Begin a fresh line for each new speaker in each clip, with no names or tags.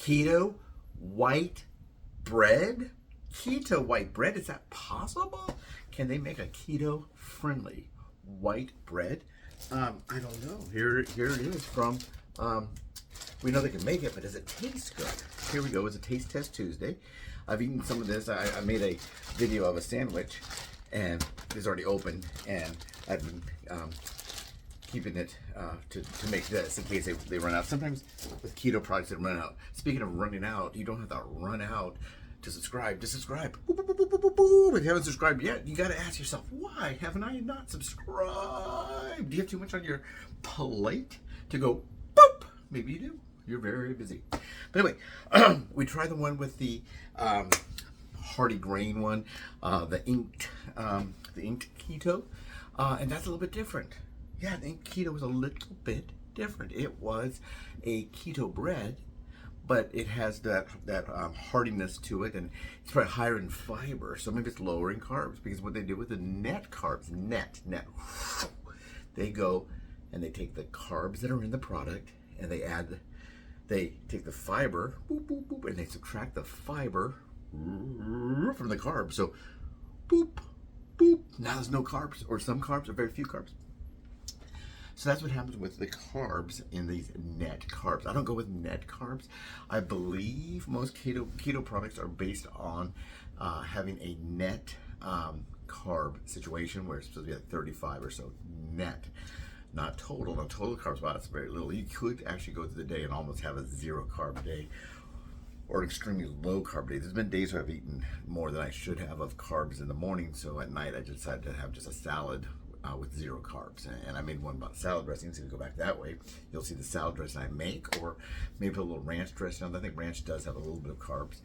Keto white bread? Keto white bread? Is that possible? Can they make a keto friendly white bread? I don't know. Here it is from, we know they can make it, but does it taste good? Here we go. It's a Taste Test Tuesday. I've eaten some of this. I made a video of a sandwich, and it's already open, and I've been keeping it to make this in case they run out. Sometimes with keto products they run out. Speaking of running out, you don't have to run out to subscribe. Just subscribe. Boop, boop, boop, boop, boop, boop. If you haven't subscribed yet, you got to ask yourself, why haven't I not subscribed? Do you have too much on your plate to go boop? Maybe you do. You're very busy. But anyway, we tried the one with the hearty grain one, the inked keto, and that's a little bit different. Yeah, the inked keto was a little bit different. It was a keto bread, but it has that heartiness to it, and it's probably higher in fiber, so maybe it's lower in carbs, because what they do with the net carbs, net, they go and they take the carbs that are in the product, and they take the fiber, boop, boop, boop, and they subtract the fiber from the carbs. So, boop, boop. Now there's no carbs, or some carbs, or very few carbs. So that's what happens with the carbs in these net carbs. I don't go with net carbs. I believe most keto products are based on having a net carb situation where it's supposed to be at 35 or so net. Not total. No, total carbs, wow, that's very little. You could actually go through the day and almost have a 0 carb day or an extremely low carb day. There's been days where I've eaten more than I should have of carbs in the morning, so at night I decided to have just a salad with 0 carbs. And I made one about salad dressing, so if you go back that way, you'll see the salad dressing I make, or maybe put a little ranch dressing on. I think ranch does have a little bit of carbs.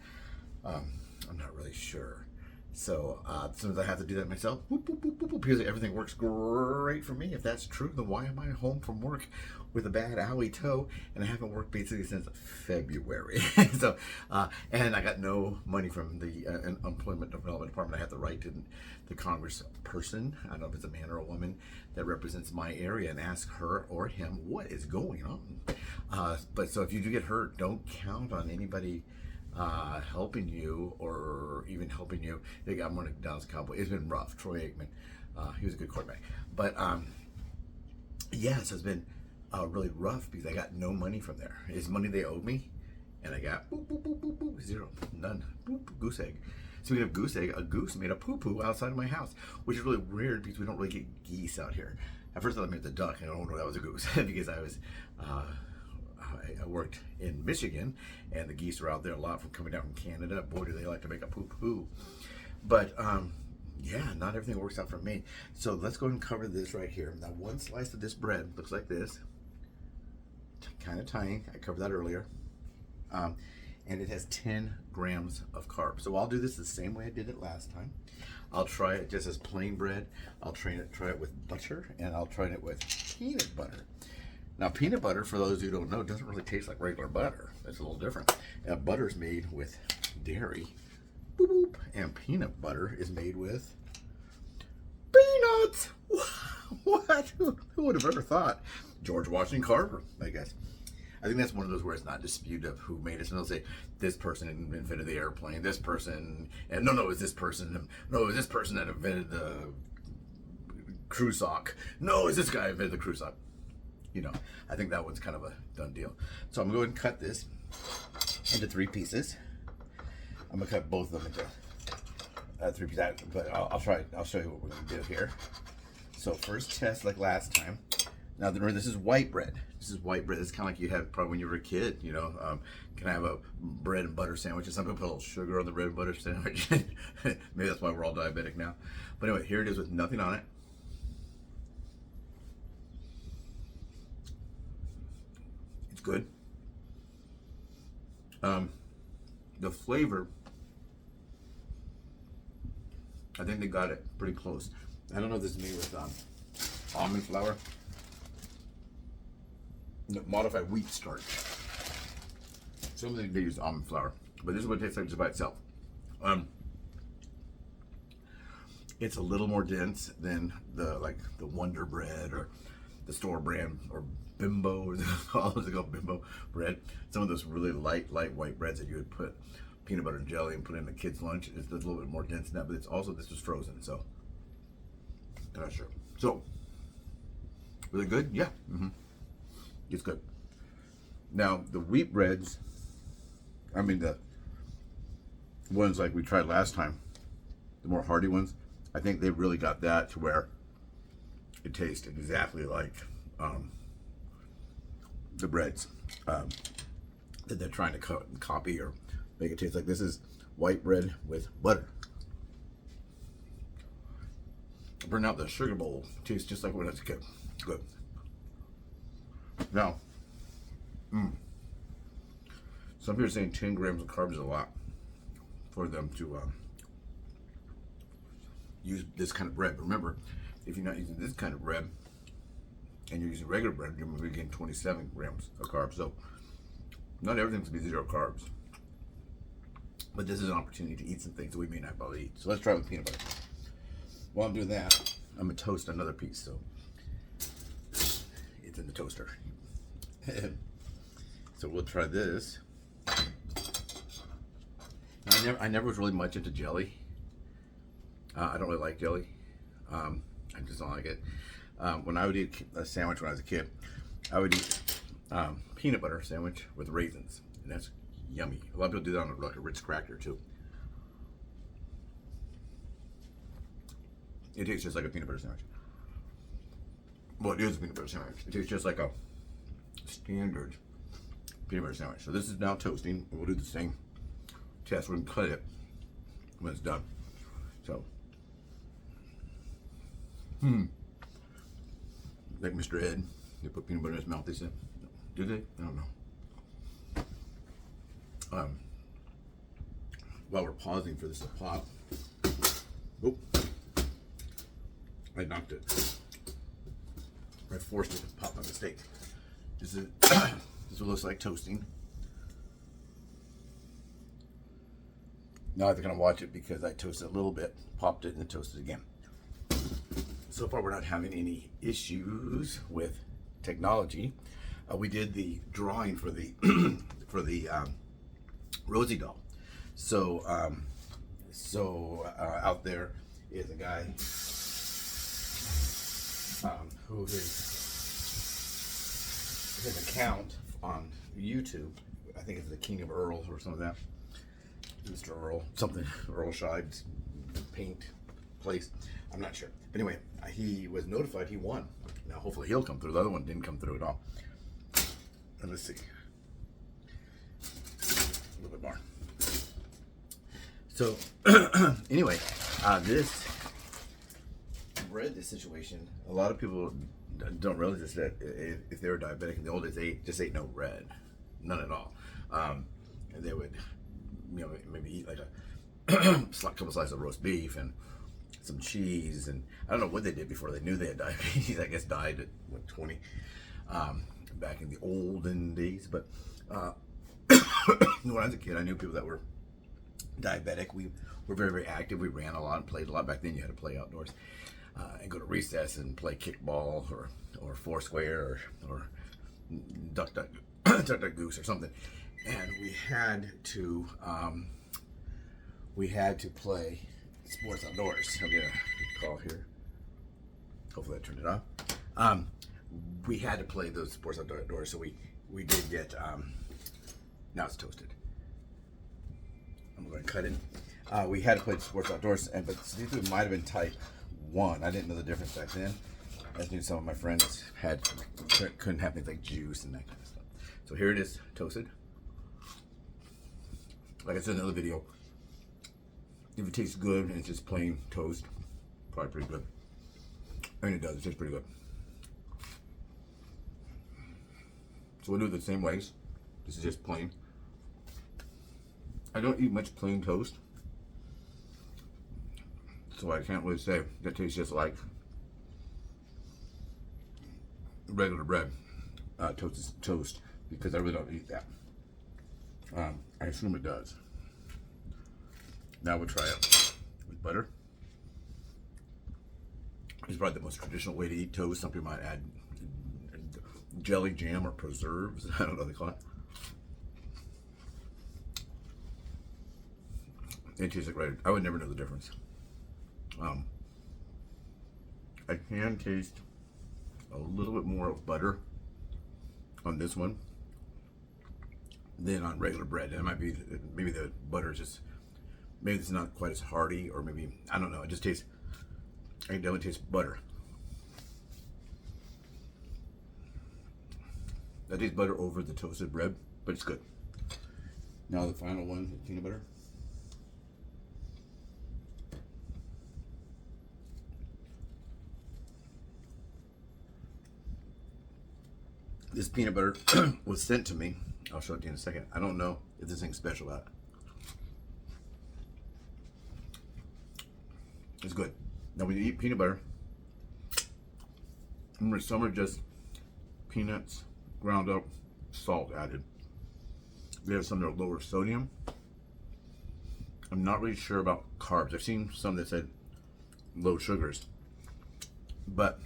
I'm not really sure. So as soon as I have to do that myself, boop, boop, boop, boop, boop, because everything works great for me. If that's true, then why am I home from work with a bad owie toe? And I haven't worked basically since February. So, and I got no money from the Employment Development Department. I have to write to the congressperson, I don't know if it's a man or a woman, that represents my area, and ask her or him what is going on. But so if you do get hurt, don't count on anybody helping you, or even helping you. I'm running Dallas Cowboys. It's been rough. Troy Aikman, he was a good quarterback, but yeah, so it's been really rough because I got no money from there. It's money they owed me, and I got boop, boop, boop, boop, boop, 0, none. Boop, goose egg. Speaking of goose egg, a goose made a poo-poo outside of my house, which is really weird because we don't really get geese out here. At first I thought I meant the duck, and I don't know that was a goose because I was I worked in Michigan, and the geese are out there a lot from coming down from Canada. Boy, do they like to make a poo-poo. But yeah, not everything works out for me. So let's go ahead and cover this right here. Now, one slice of this bread looks like this, kind of tiny. I covered that earlier, and it has 10 grams of carbs. So I'll do this the same way I did it last time. I'll try it just as plain bread. I'll try it with butter, and I'll try it with peanut butter. Now, peanut butter, for those who don't know, doesn't really taste like regular butter. It's a little different. Butter is made with dairy, boop, boop, and peanut butter is made with peanuts. What? Who would have ever thought? George Washington Carver, I guess. I think that's one of those where it's not disputed of who made it. So they'll say, this person invented the airplane, this person, and no, it's this person. No, it's this person that invented the crew sock. No, it's this guy invented the crew sock. You know, I think that one's kind of a done deal. So I'm going to cut this into 3 pieces. I'm going to cut both of them into 3 pieces, but I'll show you what we're going to do here. So first test like last time. Now remember, this is white bread. This is white bread. It's kind of like you had probably when you were a kid, you know. Can I have a bread and butter sandwich? And some people put a little sugar on the bread and butter sandwich. Maybe that's why we're all diabetic now. But anyway, here it is with nothing on it. Good. The flavor, I think they got it pretty close. I don't know if this is made with almond flour, no, modified wheat starch. Some of them they use almond flour, but this is what it tastes like just by itself. It's a little more dense than the Wonder Bread or the store brand or Bimbo, or all those called Bimbo bread. Some of those really light white breads that you would put peanut butter and jelly and put in a kid's lunch. It's a little bit more dense than that, but it's also, this was frozen, so I'm not sure. So, really good? Yeah. It's good. Now, the wheat breads, I mean the ones like we tried last time, the more hearty ones, I think they really got that to where it tastes exactly like the breads that they're trying to copy or make it taste like. This is white bread with butter. Burn out the sugar bowl. Tastes just like when I was a kid. Good. Now, some people are saying 10 grams of carbs is a lot for them to use this kind of bread. But remember, if you're not using this kind of bread and you're using regular bread, you're going to be getting 27 grams of carbs. So not everything's going to be 0 carbs. But this is an opportunity to eat some things that we may not be able to eat. So let's try it with peanut butter. While I'm doing that, I'm going to toast another piece. So it's in the toaster. So we'll try this. I never was really much into jelly. I don't really like jelly. I just don't like it. When I would eat a sandwich when I was a kid, I would eat peanut butter sandwich with raisins, and that's yummy. A lot of people do that on like a Ritz cracker too. It tastes just like a peanut butter sandwich. Well, it is a peanut butter sandwich. It tastes just like a standard peanut butter sandwich. So this is now toasting. We'll do the same test. We're gonna cut it when it's done. So, like Mr. Ed, they put peanut butter in his mouth. They said, do they? I don't know. While we're pausing for this to pop, oh, I knocked it. I forced it to pop by mistake. This is this is what it looks like toasting. Now they're gonna watch it because I toasted a little bit, popped it, and then toasted again. So far, we're not having any issues with technology. We did the drawing for the for the Rosie doll. So out there is a guy who his account on YouTube. I think it's the King of Earls or something like that. Mr. Earl, something, Earl Shives paint place. I'm not sure. But anyway, he was notified he won. Now, hopefully he'll come through. The other one didn't come through at all. And let's see. A little bit more. So, anyway, this bread, this situation, a lot of people don't realize this, that if they were diabetic in the old days, they just ate no bread. None at all. And they would, maybe eat like a couple slices of roast beef and some cheese, and I don't know what they did before they knew they had diabetes. I guess died at 20 back in the olden days. But when I was a kid, I knew people that were diabetic. We were very, very active. We ran a lot and played a lot. Back then you had to play outdoors and go to recess and play kickball or foursquare or duck goose or something. And we had to play sports outdoors. I'll get a call here. Hopefully I turned it off. We had to play those sports outdoors, so we did get. Now it's toasted. I'm going to cut it. We had to play sports outdoors, but it might have been type 1. I didn't know the difference back then. I knew some of my friends couldn't have things like juice and that kind of stuff. So here it is, toasted. Like I said in another video, if it tastes good and it's just plain toast, probably pretty good. I mean, it does. It tastes pretty good. So we'll do it the same ways. This is just plain. I don't eat much plain toast, so I can't really say that tastes just like regular bread. Toast, because I really don't eat that. I assume it does. Now we'll try it with butter. It's probably the most traditional way to eat toast. Some people might add jelly, jam, or preserves. I don't know what they call it. It tastes like right. I would never know the difference. I can taste a little bit more of butter on this one than on regular bread. And it might be, maybe the butter is just, maybe it's not quite as hearty, or maybe, I don't know. It just tastes, I can definitely taste butter. I taste butter over the toasted bread, but it's good. Now the final one, peanut butter. This peanut butter was sent to me. I'll show it to you in a second. I don't know if there's anything special about it. It's good. Now when you eat peanut butter, remember some are just peanuts, ground up, salt added. We have some that are lower sodium. I'm not really sure about carbs. I've seen some that said low sugars. But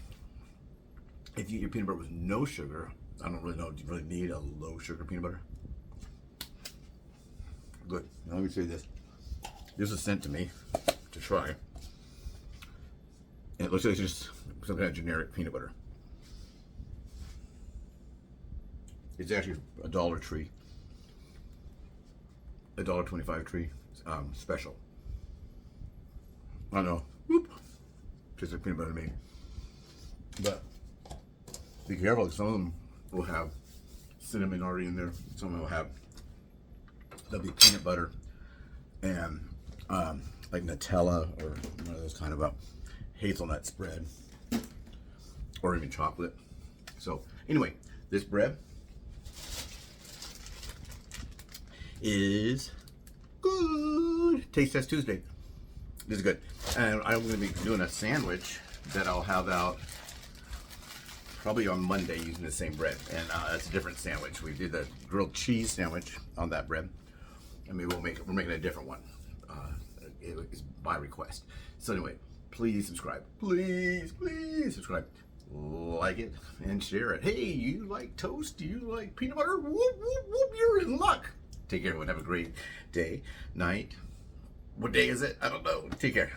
if you eat your peanut butter with no sugar, I don't really know, do you really need a low sugar peanut butter? Good. Now let me show you this. This was sent to me to try. And it looks like it's just some kind of generic peanut butter. It's actually a Dollar Tree. A $1.25 tree special. I don't know. Whoop. Tastes like peanut butter to me. But be careful, some of them will have cinnamon already in there. Some of them will have, there'll be peanut butter and like Nutella, or one of those kind of hazelnut spread, or even chocolate. So anyway, this bread is good. Taste Test Tuesday. This is good. And I'm going to be doing a sandwich that I'll have out probably on Monday using the same bread. And that's a different sandwich. We did the grilled cheese sandwich on that bread. And maybe we're making a different one. It is by request. So anyway, please subscribe. Please, please subscribe. Like it and share it. Hey, you like toast? Do you like peanut butter? Whoop, whoop, whoop, you're in luck. Take care, everyone. Have a great day, night. What day is it? I don't know. Take care.